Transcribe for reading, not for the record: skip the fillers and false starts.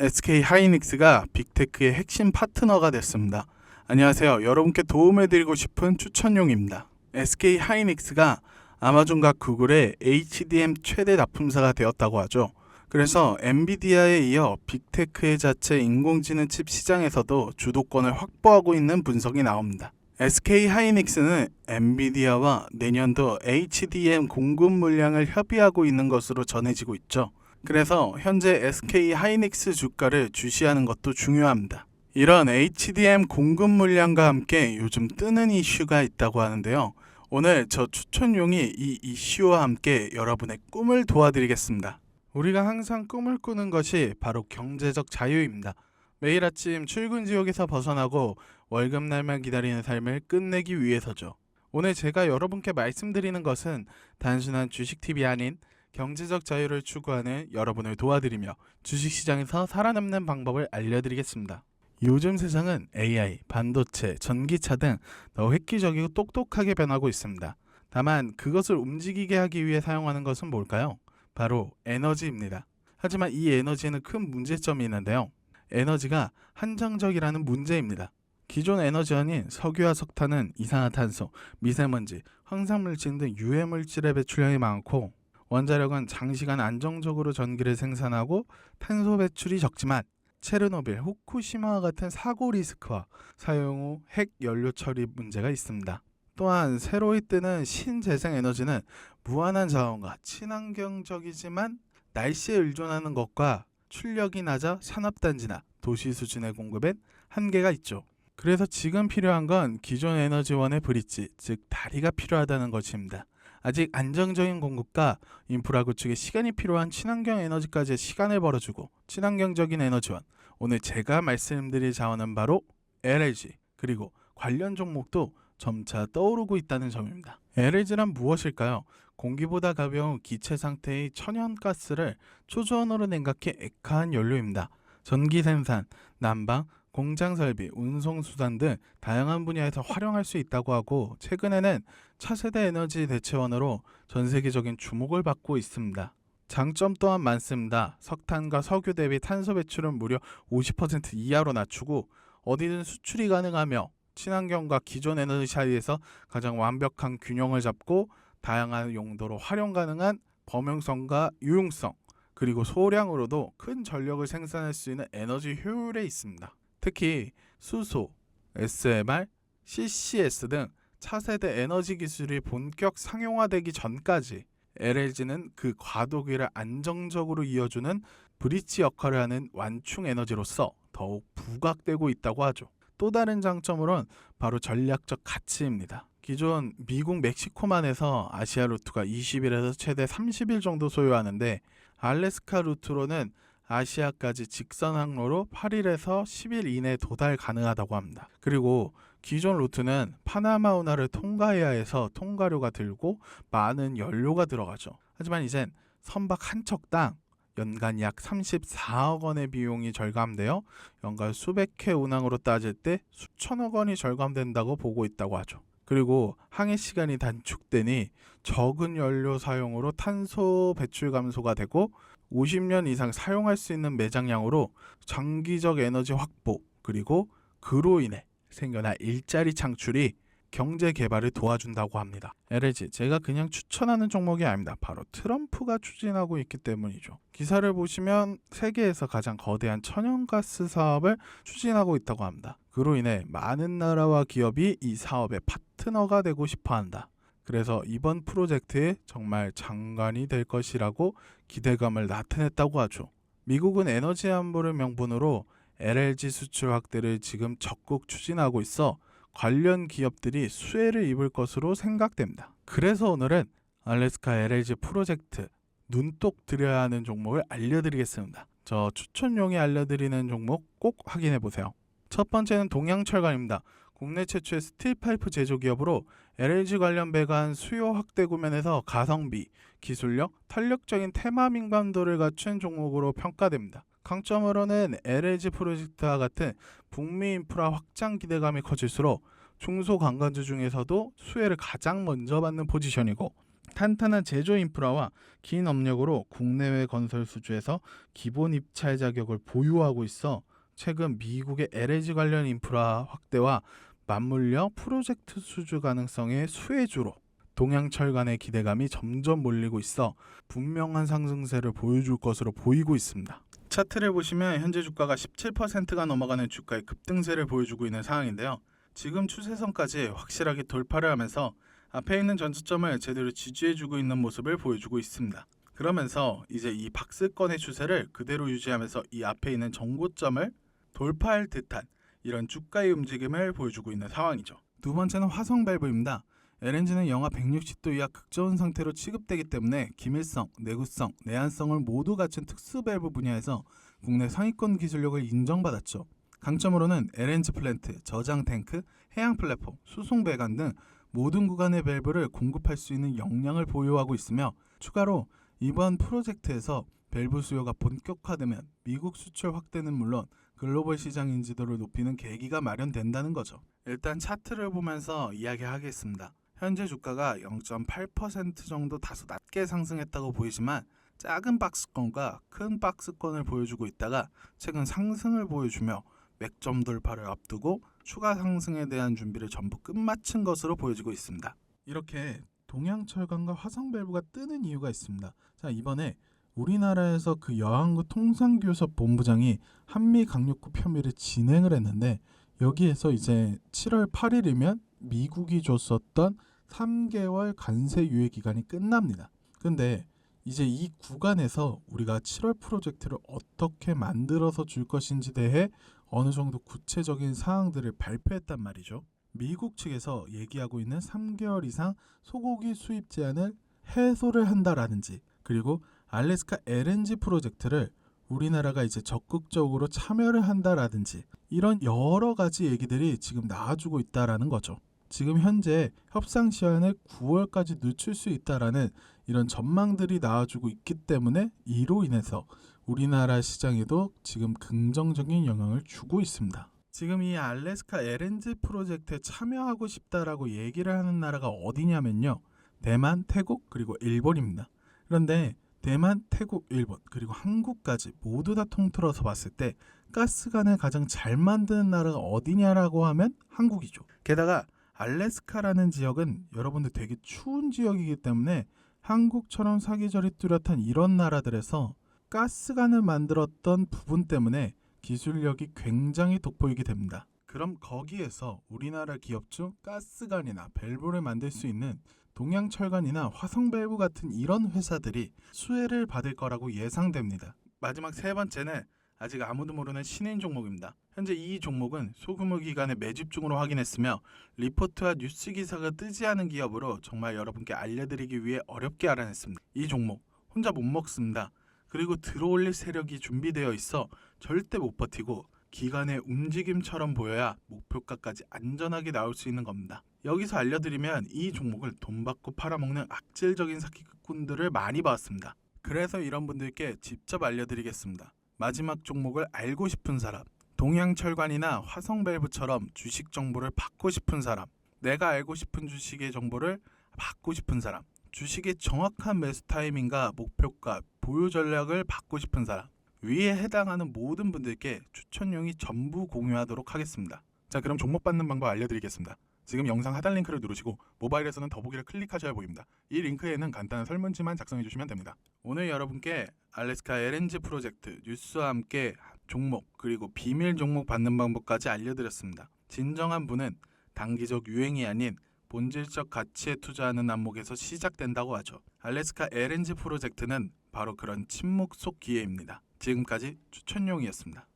SK 하이닉스가 빅테크의 핵심 파트너가 됐습니다. 안녕하세요. 여러분께 도움을 드리고 싶은 추천용입니다. SK 하이닉스가 아마존과 구글의 HDM 최대 납품사가 되었다고 하죠. 그래서 엔비디아에 이어 빅테크의 자체 인공지능 칩 시장에서도 주도권을 확보하고 있는 분석이 나옵니다. SK 하이닉스는 엔비디아와 내년도 HDM 공급 물량을 협의하고 있는 것으로 전해지고 있죠. 그래서 현재 SK 하이닉스 주가를 주시하는 것도 중요합니다. 이런 HDM 공급 물량과 함께 요즘 뜨는 이슈가 있다고 하는데요. 오늘 저 추천용이 이 이슈와 함께 여러분의 꿈을 도와드리겠습니다. 우리가 항상 꿈을 꾸는 것이 바로 경제적 자유입니다. 매일 아침 출근 지옥에서 벗어나고 월급날만 기다리는 삶을 끝내기 위해서죠. 오늘 제가 여러분께 말씀드리는 것은 단순한 주식팁이 아닌 경제적 자유를 추구하는 여러분을 도와드리며 주식시장에서 살아남는 방법을 알려드리겠습니다. 요즘 세상은 AI, 반도체, 전기차 등 더 획기적이고 똑똑하게 변하고 있습니다. 다만 그것을 움직이게 하기 위해 사용하는 것은 뭘까요? 바로 에너지입니다. 하지만 이 에너지에는 큰 문제점이 있는데요. 에너지가 한정적이라는 문제입니다. 기존 에너지원인 석유와 석탄은 이산화탄소, 미세먼지, 황산물질 등 유해물질의 배출량이 많고 원자력은 장시간 안정적으로 전기를 생산하고 탄소 배출이 적지만 체르노빌, 후쿠시마와 같은 사고 리스크와 사용 후 핵 연료 처리 문제가 있습니다. 또한 새로이 뜨는 신재생 에너지는 무한한 자원과 친환경적이지만 날씨에 의존하는 것과 출력이 낮아 산업단지나 도시 수준의 공급엔 한계가 있죠. 그래서 지금 필요한 건 기존 에너지원의 브릿지, 즉 다리가 필요하다는 것입니다. 아직 안정적인 공급과 인프라 구축에 시간이 필요한 친환경 에너지까지의 시간을 벌어주고 친환경적인 에너지원, 오늘 제가 말씀드릴 자원은 바로 LNG 그리고 관련 종목도 점차 떠오르고 있다는 점입니다. LNG란 무엇일까요? 공기보다 가벼운 기체 상태의 천연가스를 초저온으로 냉각해 액화한 연료입니다. 전기 생산, 난방, 공장 설비, 운송 수단 등 다양한 분야에서 활용할 수 있다고 하고 최근에는 차세대 에너지 대체원으로 전 세계적인 주목을 받고 있습니다. 장점 또한 많습니다. 석탄과 석유 대비 탄소 배출은 무려 50% 이하로 낮추고 어디든 수출이 가능하며 친환경과 기존 에너지 사이에서 가장 완벽한 균형을 잡고 다양한 용도로 활용 가능한 범용성과 유용성 그리고 소량으로도 큰 전력을 생산할 수 있는 에너지 효율에 있습니다. 특히 수소, SMR, CCS 등 차세대 에너지 기술이 본격 상용화되기 전까지 LNG는 그 과도기를 안정적으로 이어주는 브릿지 역할을 하는 완충 에너지로서 더욱 부각되고 있다고 하죠. 또 다른 장점으론 바로 전략적 가치입니다. 기존 미국 멕시코만 해서 아시아 루트가 20일에서 최대 30일 정도 소요하는데 알래스카 루트로는 아시아까지 직선 항로로 8일에서 10일 이내에 도달 가능하다고 합니다. 그리고 기존 루트는 파나마 운하를 통과해야 해서 통과료가 들고 많은 연료가 들어가죠. 하지만 이젠 선박 한 척당 연간 약 34억 원의 비용이 절감되어 연간 수백 회 운항으로 따질 때 수천억 원이 절감된다고 보고 있다고 하죠. 그리고 항해 시간이 단축되니 적은 연료 사용으로 탄소 배출 감소가 되고 50년 이상 사용할 수 있는 매장량으로 장기적 에너지 확보 그리고 그로 인해 생겨날 일자리 창출이 경제 개발을 도와준다고 합니다. LNG 제가 그냥 추천하는 종목이 아닙니다. 바로 트럼프가 추진하고 있기 때문이죠. 기사를 보시면 세계에서 가장 거대한 천연가스 사업을 추진하고 있다고 합니다. 그로 인해 많은 나라와 기업이 이 사업의 파트너가 되고 싶어한다. 그래서 이번 프로젝트에 정말 장관이 될 것이라고 기대감을 나타냈다고 하죠. 미국은 에너지 안보를 명분으로 LNG 수출 확대를 지금 적극 추진하고 있어 관련 기업들이 수혜를 입을 것으로 생각됩니다. 그래서 오늘은 알래스카 LNG 프로젝트 눈독 들여야 하는 종목을 알려드리겠습니다. 저 추천용이 알려드리는 종목 꼭 확인해보세요. 첫 번째는 동양철강입니다. 국내 최초의 스틸 파이프 제조 기업으로 LNG 관련 배관 수요 확대 구면에서 가성비, 기술력, 탄력적인 테마 민감도를 갖춘 종목으로 평가됩니다. 강점으로는 LNG 프로젝트와 같은 북미 인프라 확장 기대감이 커질수록 중소관광주 중에서도 수혜를 가장 먼저 받는 포지션이고 탄탄한 제조 인프라와 긴 업력으로 국내외 건설 수주에서 기본 입찰 자격을 보유하고 있어 최근 미국의 LNG 관련 인프라 확대와 맞물려 프로젝트 수주 가능성의 수혜주로 동양철간의 기대감이 점점 몰리고 있어 분명한 상승세를 보여줄 것으로 보이고 있습니다. 차트를 보시면 현재 주가가 17%가 넘어가는 주가의 급등세를 보여주고 있는 상황인데요. 지금 추세선까지 확실하게 돌파를 하면서 앞에 있는 전저점을 제대로 지지해주고 있는 모습을 보여주고 있습니다. 그러면서 이제 이 박스권의 추세를 그대로 유지하면서 이 앞에 있는 정고점을 돌파할 듯한 이런 주가의 움직임을 보여주고 있는 상황이죠. 두 번째는 화성 밸브입니다. LNG는 영하 160도 이하 극저온 상태로 취급되기 때문에 기밀성, 내구성, 내한성을 모두 갖춘 특수 밸브 분야에서 국내 상위권 기술력을 인정받았죠. 강점으로는 LNG 플랜트, 저장 탱크, 해양 플랫폼, 수송 배관 등 모든 구간의 밸브를 공급할 수 있는 역량을 보유하고 있으며 추가로 이번 프로젝트에서 밸브 수요가 본격화되면 미국 수출 확대는 물론 글로벌 시장 인지도를 높이는 계기가 마련된다는 거죠. 일단 차트를 보면서 이야기하겠습니다. 현재 주가가 0.8% 정도 다소 낮게 상승했다고 보이지만 작은 박스권과 큰 박스권을 보여주고 있다가 최근 상승을 보여주며 맥점 돌파를 앞두고 추가 상승에 대한 준비를 전부 끝마친 것으로 보여지고 있습니다. 이렇게 동양철강과 화성밸브가 뜨는 이유가 있습니다. 자, 이번에 우리나라에서 그 여항구 통상교섭 본부장이 한미 강력구 협의를 진행을 했는데 여기에서 이제 7월 8일이면 미국이 줬었던 3개월 관세 유예 기간이 끝납니다. 근데 이제 이 구간에서 우리가 7월 프로젝트를 어떻게 만들어서 줄 것인지 대해 어느 정도 구체적인 사항들을 발표했단 말이죠. 미국 측에서 얘기하고 있는 3개월 이상 소고기 수입 제한을 해소를 한다라든지 그리고 알래스카 LNG 프로젝트를 우리나라가 이제 적극적으로 참여를 한다라든지 이런 여러 가지 얘기들이 지금 나와주고 있다라는 거죠. 지금 현재 협상 시한을 9월까지 늦출 수 있다라는 이런 전망들이 나와주고 있기 때문에 이로 인해서 우리나라 시장에도 지금 긍정적인 영향을 주고 있습니다. 지금 이 알래스카 LNG 프로젝트에 참여하고 싶다라고 얘기를 하는 나라가 어디냐면요. 대만, 태국, 그리고 일본입니다. 그런데 대만, 태국, 일본, 그리고 한국까지 모두 다 통틀어서 봤을 때 가스관을 가장 잘 만드는 나라가 어디냐라고 하면 한국이죠. 게다가 알래스카라는 지역은 여러분들 되게 추운 지역이기 때문에 한국처럼 사계절이 뚜렷한 이런 나라들에서 가스관을 만들었던 부분 때문에 기술력이 굉장히 돋보이게 됩니다. 그럼 거기에서 우리나라 기업 중 가스관이나 밸브를 만들 수 있는 동양철관이나 화성밸브 같은 이런 회사들이 수혜를 받을 거라고 예상됩니다. 마지막 세 번째는 아직 아무도 모르는 신인 종목입니다. 현재 이 종목은 소규모 기관에 매집 중으로 확인했으며 리포트와 뉴스 기사가 뜨지 않은 기업으로 정말 여러분께 알려드리기 위해 어렵게 알아냈습니다. 이 종목 혼자 못 먹습니다. 그리고 들어올릴 세력이 준비되어 있어 절대 못 버티고 기관의 움직임처럼 보여야 목표가까지 안전하게 나올 수 있는 겁니다. 여기서 알려드리면 이 종목을 돈 받고 팔아먹는 악질적인 사기꾼들을 많이 봤습니다. 그래서 이런 분들께 직접 알려드리겠습니다. 마지막 종목을 알고 싶은 사람, 동양철관이나 화성밸브처럼 주식 정보를 받고 싶은 사람, 내가 알고 싶은 주식의 정보를 받고 싶은 사람, 주식의 정확한 매수 타이밍과 목표가, 보유 전략을 받고 싶은 사람, 위에 해당하는 모든 분들께 추천용이 전부 공유하도록 하겠습니다. 자, 그럼 종목 받는 방법 알려드리겠습니다. 지금 영상 하단 링크를 누르시고 모바일에서는 더보기를 클릭하셔야 보입니다. 이 링크에는 간단한 설문지만 작성해 주시면 됩니다. 오늘 여러분께 알래스카 LNG 프로젝트 뉴스와 함께 종목 그리고 비밀 종목 받는 방법까지 알려드렸습니다. 진정한 부는 단기적 유행이 아닌 본질적 가치에 투자하는 안목에서 시작된다고 하죠. 알래스카 LNG 프로젝트는 바로 그런 침묵 속 기회입니다. 지금까지 추천용이었습니다.